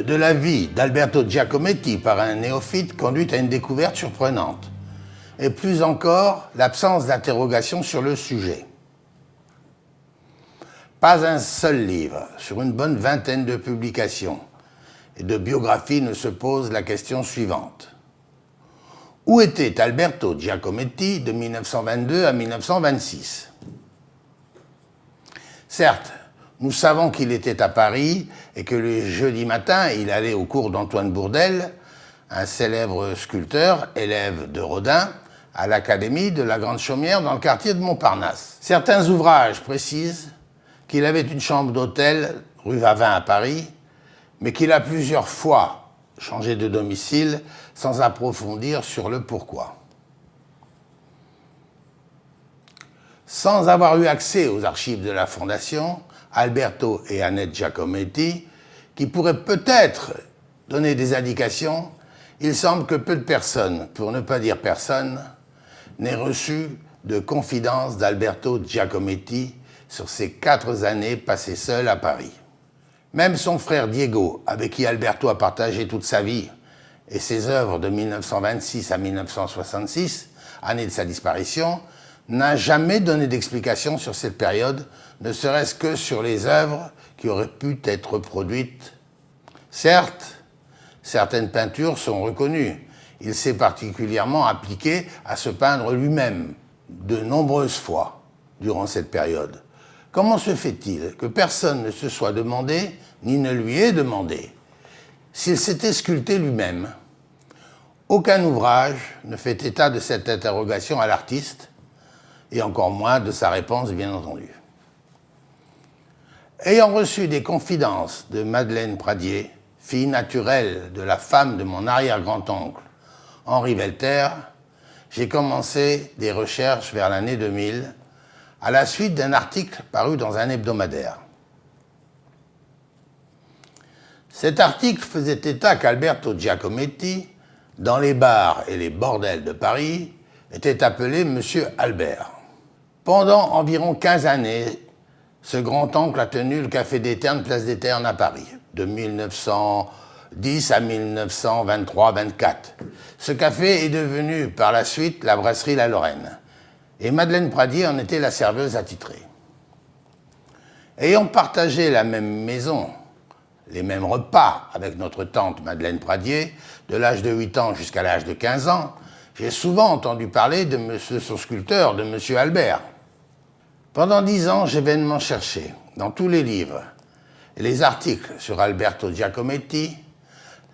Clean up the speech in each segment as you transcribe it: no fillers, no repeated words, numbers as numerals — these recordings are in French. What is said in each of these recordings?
de la vie d'Alberto Giacometti par un néophyte conduit à une découverte surprenante. Et plus encore, l'absence d'interrogation sur le sujet. Pas un seul livre, sur une bonne vingtaine de publications et de biographies ne se pose la question suivante. Où était Alberto Giacometti de 1922 à 1926 ? Certes, nous savons qu'il était à Paris et que le jeudi matin, il allait au cours d'Antoine Bourdelle, un célèbre sculpteur, élève de Rodin, à l'Académie de la Grande Chaumière dans le quartier de Montparnasse. Certains ouvrages précisent qu'il avait une chambre d'hôtel rue Vavin à Paris, mais qu'il a plusieurs fois changé de domicile sans approfondir sur le pourquoi. Sans avoir eu accès aux archives de la Fondation, Alberto et Annette Giacometti, qui pourraient peut-être donner des indications, il semble que peu de personnes, pour ne pas dire personne, n'aient reçu de confidence d'Alberto Giacometti sur ces 4 années passées seul à Paris. Même son frère Diego, avec qui Alberto a partagé toute sa vie, et ses œuvres de 1926 à 1966, année de sa disparition, n'a jamais donné d'explication sur cette période, ne serait-ce que sur les œuvres qui auraient pu être produites. Certes, certaines peintures sont reconnues. Il s'est particulièrement appliqué à se peindre lui-même, de nombreuses fois, durant cette période. Comment se fait-il que personne ne se soit demandé, ni ne lui ait demandé, s'il s'était sculpté lui-même? Aucun ouvrage ne fait état de cette interrogation à l'artiste, et encore moins de sa réponse, bien entendu. Ayant reçu des confidences de Madeleine Pradier, fille naturelle de la femme de mon arrière-grand-oncle, Henri Welter, j'ai commencé des recherches vers l'année 2000, à la suite d'un article paru dans un hebdomadaire. Cet article faisait état qu'Alberto Giacometti, dans les bars et les bordels de Paris, était appelé Monsieur Albert. Pendant environ 15 années, ce grand-oncle a tenu le Café des Ternes, place des Ternes à Paris, de 1910 à 1923-24. Ce café est devenu par la suite la brasserie La Lorraine. Et Madeleine Pradier en était la serveuse attitrée. Ayant partagé la même maison, les mêmes repas avec notre tante Madeleine Pradier, de l'âge de 8 ans jusqu'à l'âge de 15 ans, j'ai souvent entendu parler de son sculpteur, de M. Albert. Pendant 10 ans, j'ai vainement cherché, dans tous les livres et les articles sur Alberto Giacometti,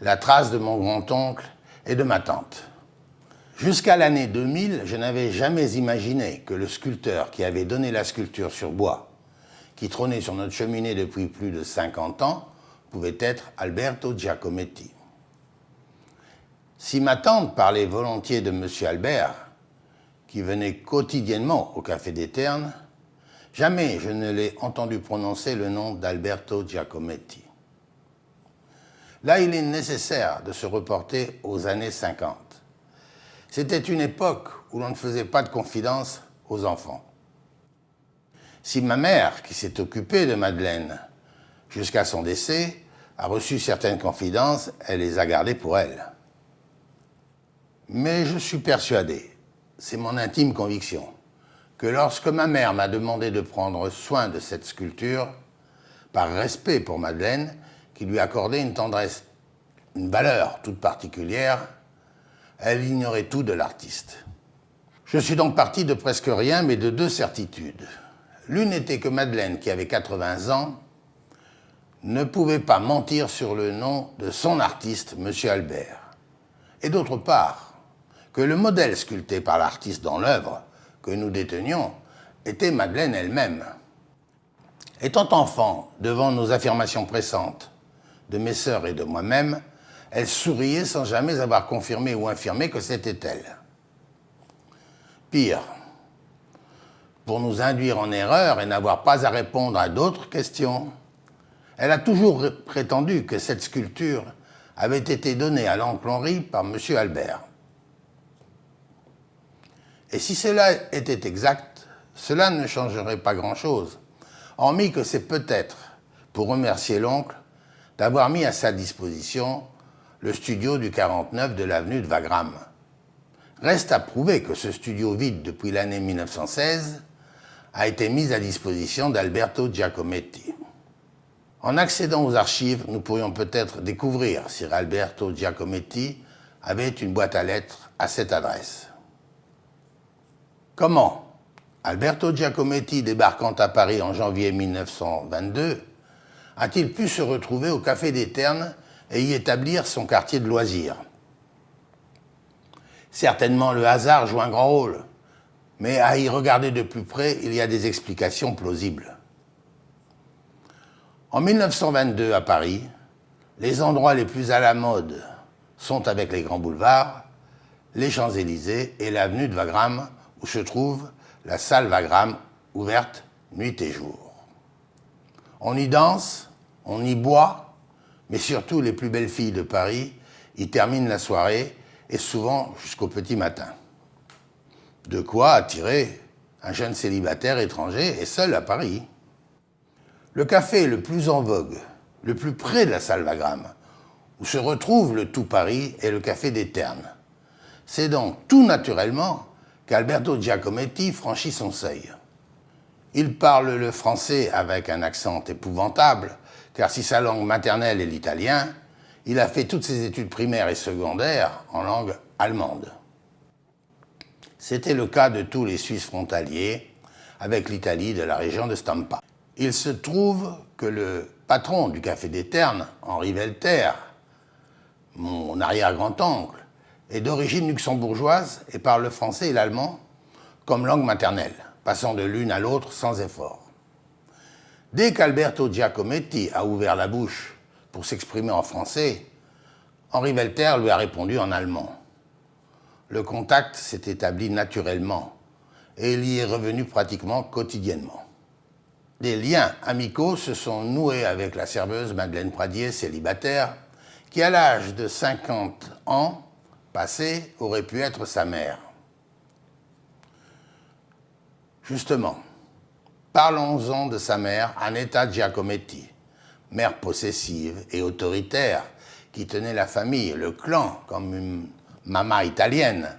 la trace de mon grand-oncle et de ma tante. Jusqu'à l'année 2000, je n'avais jamais imaginé que le sculpteur qui avait donné la sculpture sur bois, qui trônait sur notre cheminée depuis plus de 50 ans, pouvait être Alberto Giacometti. Si ma tante parlait volontiers de M. Albert, qui venait quotidiennement au Café des Ternes, jamais je ne l'ai entendu prononcer le nom d'Alberto Giacometti. Là, il est nécessaire de se reporter aux années 50. C'était une époque où l'on ne faisait pas de confidence aux enfants. Si ma mère, qui s'est occupée de Madeleine jusqu'à son décès, a reçu certaines confidences, elle les a gardées pour elle. Mais je suis persuadé, c'est mon intime conviction, que lorsque ma mère m'a demandé de prendre soin de cette sculpture, par respect pour Madeleine, qui lui accordait une tendresse, une valeur toute particulière, elle ignorait tout de l'artiste. Je suis donc parti de presque rien, mais de 2 certitudes. L'une était que Madeleine, qui avait 80 ans, ne pouvait pas mentir sur le nom de son artiste, M. Albert. Et d'autre part, que le modèle sculpté par l'artiste dans l'œuvre que nous détenions était Madeleine elle-même. Étant enfant, devant nos affirmations pressantes de mes sœurs et de moi-même, elle souriait sans jamais avoir confirmé ou infirmé que c'était elle. Pire, pour nous induire en erreur et n'avoir pas à répondre à d'autres questions, elle a toujours prétendu que cette sculpture avait été donnée à l'oncle Henri par M. Albert. Et si cela était exact, cela ne changerait pas grand-chose, hormis que c'est peut-être pour remercier l'oncle d'avoir mis à sa disposition le studio du 49 de l'avenue de Wagram. Reste à prouver que ce studio vide depuis l'année 1916 a été mis à disposition d'Alberto Giacometti. En accédant aux archives, nous pourrions peut-être découvrir si Alberto Giacometti avait une boîte à lettres à cette adresse. Comment Alberto Giacometti, débarquant à Paris en janvier 1922, a-t-il pu se retrouver au Café des Ternes et y établir son quartier de loisirs? Certainement le hasard joue un grand rôle, mais à y regarder de plus près, il y a des explications plausibles. En 1922, à Paris, les endroits les plus à la mode sont avec les grands boulevards, les Champs-Élysées et l'avenue de Wagram, où se trouve la salle Wagram, ouverte nuit et jour. On y danse, on y boit, mais surtout les plus belles filles de Paris y terminent la soirée et souvent jusqu'au petit matin. De quoi attirer un jeune célibataire étranger et seul à Paris. Le café le plus en vogue, le plus près de la salle Wagram, où se retrouve le tout Paris, est le Café des Ternes. C'est donc tout naturellement qu'Alberto Giacometti franchit son seuil. Il parle le français avec un accent épouvantable, car si sa langue maternelle est l'italien, il a fait toutes ses études primaires et secondaires en langue allemande. C'était le cas de tous les Suisses frontaliers avec l'Italie de la région de Stampa. Il se trouve que le patron du Café des Ternes, Henri Welter, mon arrière-grand-oncle, est d'origine luxembourgeoise et parle le français et l'allemand comme langue maternelle, passant de l'une à l'autre sans effort. Dès qu'Alberto Giacometti a ouvert la bouche pour s'exprimer en français, Henri Welter lui a répondu en allemand. Le contact s'est établi naturellement et il y est revenu pratiquement quotidiennement. Des liens amicaux se sont noués avec la serveuse Madeleine Pradier, célibataire, qui à l'âge de 50 ans passés aurait pu être sa mère. Justement, parlons-en de sa mère, Annetta Giacometti, mère possessive et autoritaire qui tenait la famille, le clan, comme une maman italienne.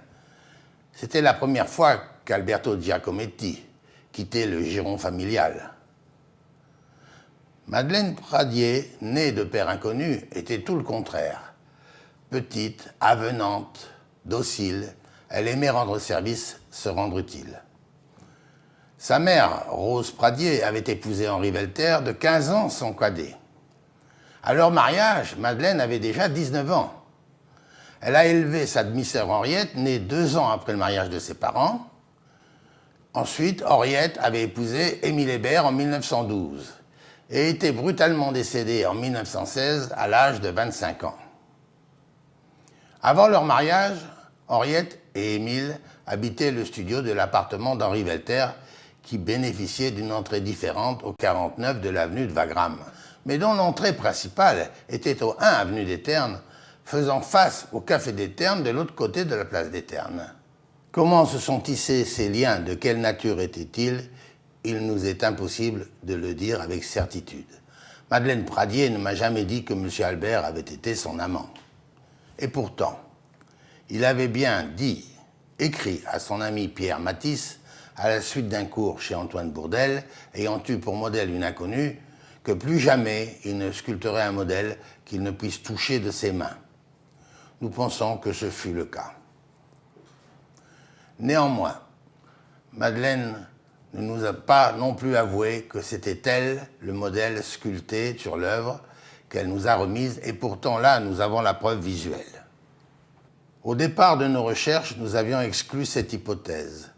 C'était la première fois qu'Alberto Giacometti quittait le giron familial. Madeleine Pradier, née de père inconnu, était tout le contraire. Petite, avenante, docile, elle aimait rendre service, se rendre utile. Sa mère, Rose Pradier, avait épousé Henri Welter, de 15 ans son cadet. À leur mariage, Madeleine avait déjà 19 ans. Elle a élevé sa demi-sœur Henriette, née 2 ans après le mariage de ses parents. Ensuite, Henriette avait épousé Émile Hébert en 1912 et était brutalement décédée en 1916 à l'âge de 25 ans. Avant leur mariage, Henriette et Émile habitaient le studio de l'appartement d'Henri Welter qui bénéficiait d'une entrée différente au 49 de l'avenue de Wagram, mais dont l'entrée principale était au 1 avenue des Ternes, faisant face au Café des Ternes de l'autre côté de la place des Ternes. Comment se sont tissés ces liens, de quelle nature étaient-ils? Il nous est impossible de le dire avec certitude. Madeleine Pradier ne m'a jamais dit que M. Albert avait été son amant. Et pourtant, il avait bien écrit à son ami Pierre Matisse, à la suite d'un cours chez Antoine Bourdelle, ayant eu pour modèle une inconnue, que plus jamais il ne sculpterait un modèle qu'il ne puisse toucher de ses mains. Nous pensons que ce fut le cas. Néanmoins, Madeleine ne nous a pas non plus avoué que c'était elle le modèle sculpté sur l'œuvre qu'elle nous a remise, et pourtant là, nous avons la preuve visuelle. Au départ de nos recherches, nous avions exclu cette hypothèse.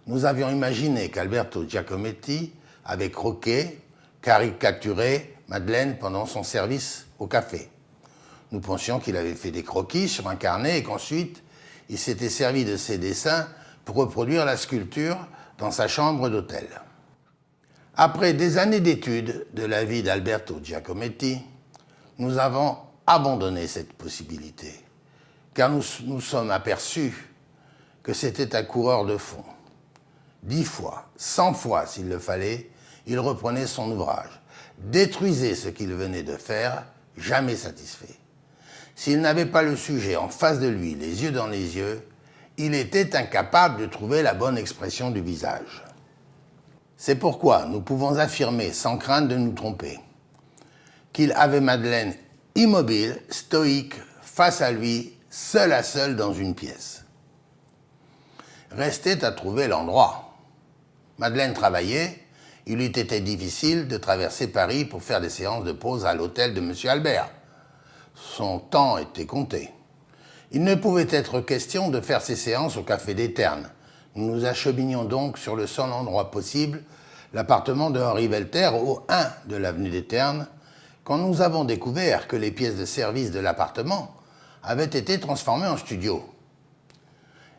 Nous avions imaginé qu'Alberto Giacometti avait croqué, caricaturé Madeleine pendant son service au café. Nous pensions qu'il avait fait des croquis sur un carnet et qu'ensuite, il s'était servi de ses dessins pour reproduire la sculpture dans sa chambre d'hôtel. Après des années d'études de la vie d'Alberto Giacometti, nous avons abandonné cette possibilité, car nous nous sommes aperçus que c'était un coureur de fond. 10 fois, 100 fois s'il le fallait, il reprenait son ouvrage, détruisait ce qu'il venait de faire, jamais satisfait. S'il n'avait pas le sujet en face de lui, les yeux dans les yeux, il était incapable de trouver la bonne expression du visage. C'est pourquoi nous pouvons affirmer, sans crainte de nous tromper, qu'il avait Madeleine immobile, stoïque, face à lui, seul à seul dans une pièce. Restait à trouver l'endroit. Madeleine travaillait, il eût été difficile de traverser Paris pour faire des séances de pause à l'hôtel de M. Albert. Son temps était compté. Il ne pouvait être question de faire ces séances au Café des Ternes. Nous nous acheminions donc sur le seul endroit possible, l'appartement de Henri Welter au 1 de l'avenue des Ternes, quand nous avons découvert que les pièces de service de l'appartement avaient été transformées en studio.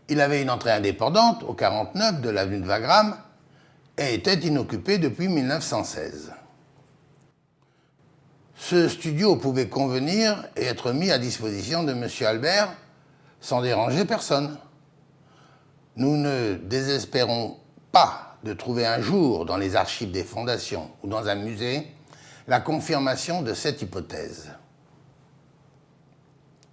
Il avait une entrée indépendante au 49 de l'avenue de Wagram et était inoccupé depuis 1916. Ce studio pouvait convenir et être mis à disposition de M. Albert sans déranger personne. Nous ne désespérons pas de trouver un jour dans les archives des fondations ou dans un musée la confirmation de cette hypothèse.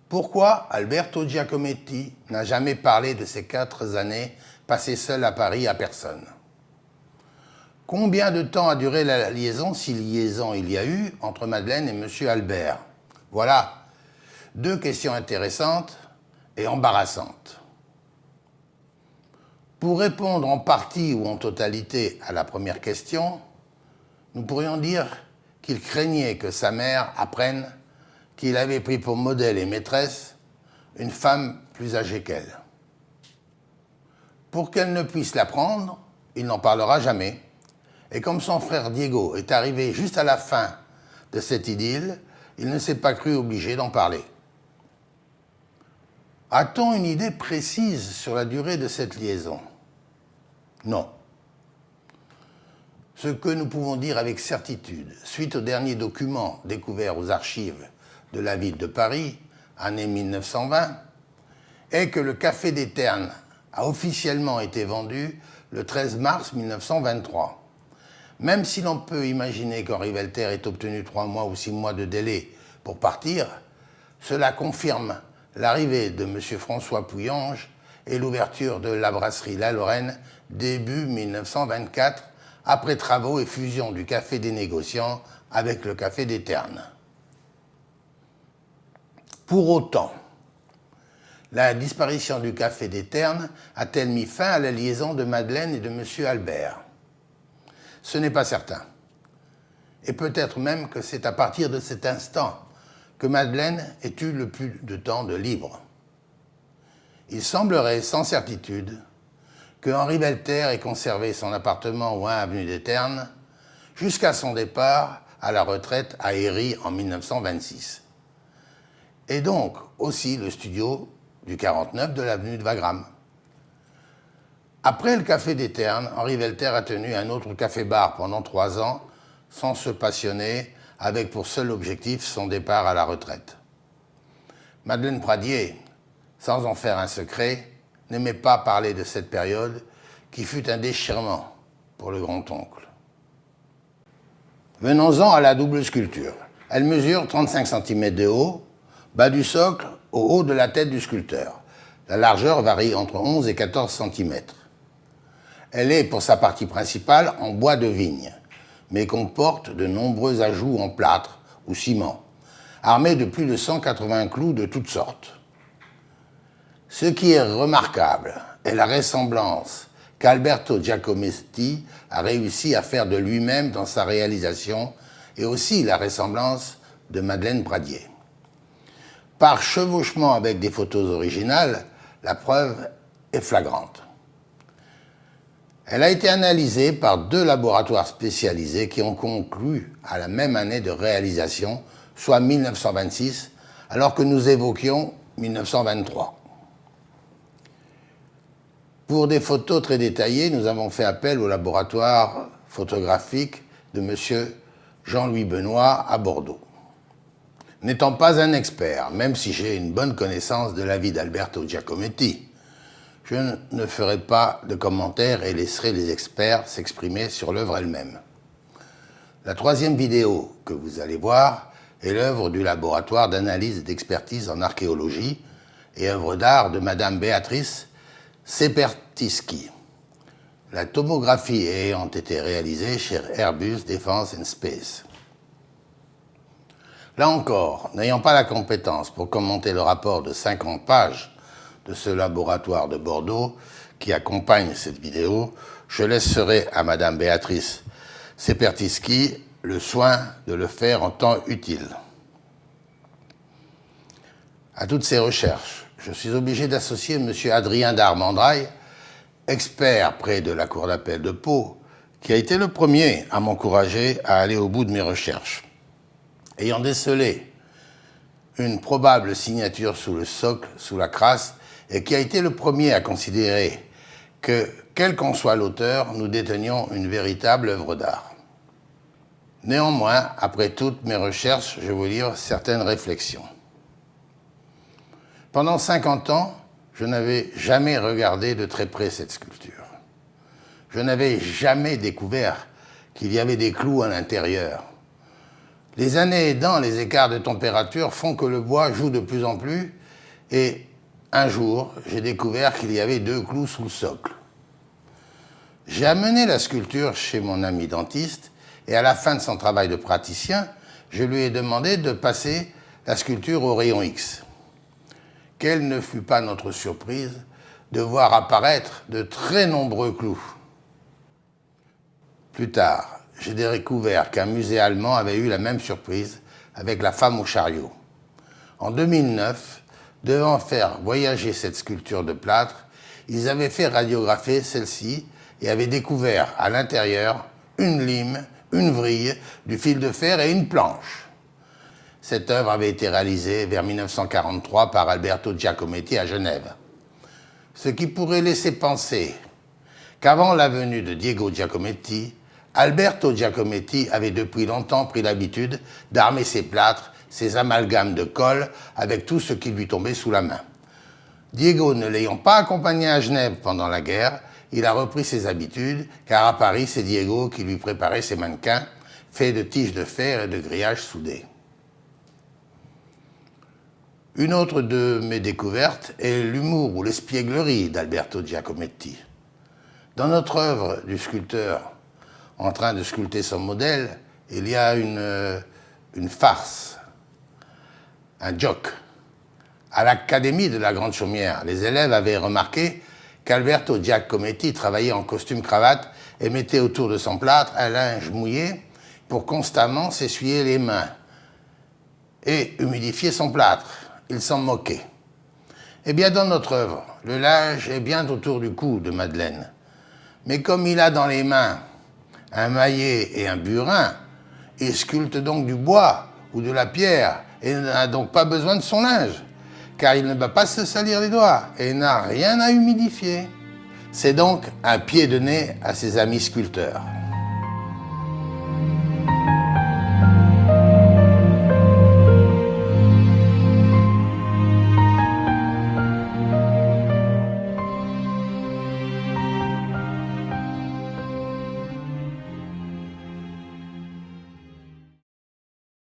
Pourquoi Alberto Giacometti n'a jamais parlé de ces 4 années passées seul à Paris à personne? Combien de temps a duré la liaison, si liaison il y a eu, entre Madeleine et M. Albert? Voilà 2 questions intéressantes et embarrassantes. Pour répondre en partie ou en totalité à la première question, nous pourrions dire qu'il craignait que sa mère apprenne qu'il avait pris pour modèle et maîtresse une femme plus âgée qu'elle. Pour qu'elle ne puisse l'apprendre, il n'en parlera jamais. Et comme son frère Diego est arrivé juste à la fin de cette idylle, il ne s'est pas cru obligé d'en parler. A-t-on une idée précise sur la durée de cette liaison? Non. Ce que nous pouvons dire avec certitude, suite aux derniers documents découverts aux archives de la ville de Paris, année 1920, est que le Café des Ternes a officiellement été vendu le 13 mars 1923. Même si l'on peut imaginer qu'Henri Welter ait obtenu 3 mois ou 6 mois de délai pour partir, cela confirme l'arrivée de M. François Pouillange et l'ouverture de la brasserie La Lorraine début 1924, après travaux et fusion du Café des Négociants avec le Café des Ternes. Pour autant, la disparition du Café des Ternes a-t-elle mis fin à la liaison de Madeleine et de M. Albert? Ce n'est pas certain. Et peut-être même que c'est à partir de cet instant que Madeleine ait eu le plus de temps de libre. Il semblerait, sans certitude, que Henri Welter ait conservé son appartement au 1 avenue des Ternes jusqu'à son départ à la retraite à Héry en 1926. Et donc aussi le studio du 49 de l'avenue de Wagram. Après le Café des Ternes, Henri Welter a tenu un autre café-bar pendant 3 ans, sans se passionner, avec pour seul objectif son départ à la retraite. Madeleine Pradier, sans en faire un secret, n'aimait pas parler de cette période qui fut un déchirement pour le grand-oncle. Venons-en à la double sculpture. Elle mesure 35 cm de haut, bas du socle au haut de la tête du sculpteur. La largeur varie entre 11 et 14 cm. Elle est, pour sa partie principale, en bois de vigne, mais comporte de nombreux ajouts en plâtre ou ciment, armés de plus de 180 clous de toutes sortes. Ce qui est remarquable est la ressemblance qu'Alberto Giacometti a réussi à faire de lui-même dans sa réalisation et aussi la ressemblance de Madeleine Pradier. Par chevauchement avec des photos originales, la preuve est flagrante. Elle a été analysée par 2 laboratoires spécialisés qui ont conclu à la même année de réalisation, soit 1926, alors que nous évoquions 1923. Pour des photos très détaillées, nous avons fait appel au laboratoire photographique de M. Jean-Louis Benoît à Bordeaux. N'étant pas un expert, même si j'ai une bonne connaissance de la vie d'Alberto Giacometti, je ne ferai pas de commentaires et laisserai les experts s'exprimer sur l'œuvre elle-même. La 3e vidéo que vous allez voir est l'œuvre du laboratoire d'analyse et d'expertise en archéologie et œuvre d'art de Madame Béatrice Sepertiski. La tomographie ayant été réalisée chez Airbus Defence and Space. Là encore, n'ayant pas la compétence pour commenter le rapport de 50 pages de ce laboratoire de Bordeaux qui accompagne cette vidéo, je laisserai à Madame Béatrice Sepertiski le soin de le faire en temps utile. À toutes ces recherches, je suis obligé d'associer M. Adrien d'Armendrail, expert près de la Cour d'appel de Pau, qui a été le premier à m'encourager à aller au bout de mes recherches. Ayant décelé une probable signature sous le socle, sous la crasse, et qui a été le premier à considérer que, quel qu'en soit l'auteur, nous détenions une véritable œuvre d'art. Néanmoins, après toutes mes recherches, je vous livre certaines réflexions. Pendant 50 ans, je n'avais jamais regardé de très près cette sculpture. Je n'avais jamais découvert qu'il y avait des clous à l'intérieur. Les années aidant, les écarts de température font que le bois joue de plus en plus et un jour, j'ai découvert qu'il y avait 2 clous sous le socle. J'ai amené la sculpture chez mon ami dentiste et à la fin de son travail de praticien, je lui ai demandé de passer la sculpture au rayon X. Quelle ne fut pas notre surprise de voir apparaître de très nombreux clous. Plus tard, j'ai découvert qu'un musée allemand avait eu la même surprise avec la femme au chariot. En 2009, devant faire voyager cette sculpture de plâtre, ils avaient fait radiographier celle-ci et avaient découvert à l'intérieur une lime, une vrille, du fil de fer et une planche. Cette œuvre avait été réalisée vers 1943 par Alberto Giacometti à Genève. Ce qui pourrait laisser penser qu'avant la venue de Diego Giacometti, Alberto Giacometti avait depuis longtemps pris l'habitude d'armer ses plâtres, ses amalgames de colle avec tout ce qui lui tombait sous la main. Diego ne l'ayant pas accompagné à Genève pendant la guerre, il a repris ses habitudes, car à Paris, c'est Diego qui lui préparait ses mannequins, faits de tiges de fer et de grillages soudés. Une autre de mes découvertes est l'humour ou l'espièglerie d'Alberto Giacometti. Dans notre œuvre du sculpteur en train de sculpter son modèle, il y a une farce, un joke. À l'Académie de la Grande Chaumière, les élèves avaient remarqué qu'Alberto Giacometti travaillait en costume-cravate et mettait autour de son plâtre un linge mouillé pour constamment s'essuyer les mains et humidifier son plâtre. Ils s'en moquaient. Eh bien, dans notre œuvre, le linge est bien autour du cou de Madeleine. Mais comme il a dans les mains un maillet et un burin, il sculpte donc du bois ou de la pierre et n'a donc pas besoin de son linge, car il ne va pas se salir les doigts et n'a rien à humidifier. C'est donc un pied de nez à ses amis sculpteurs.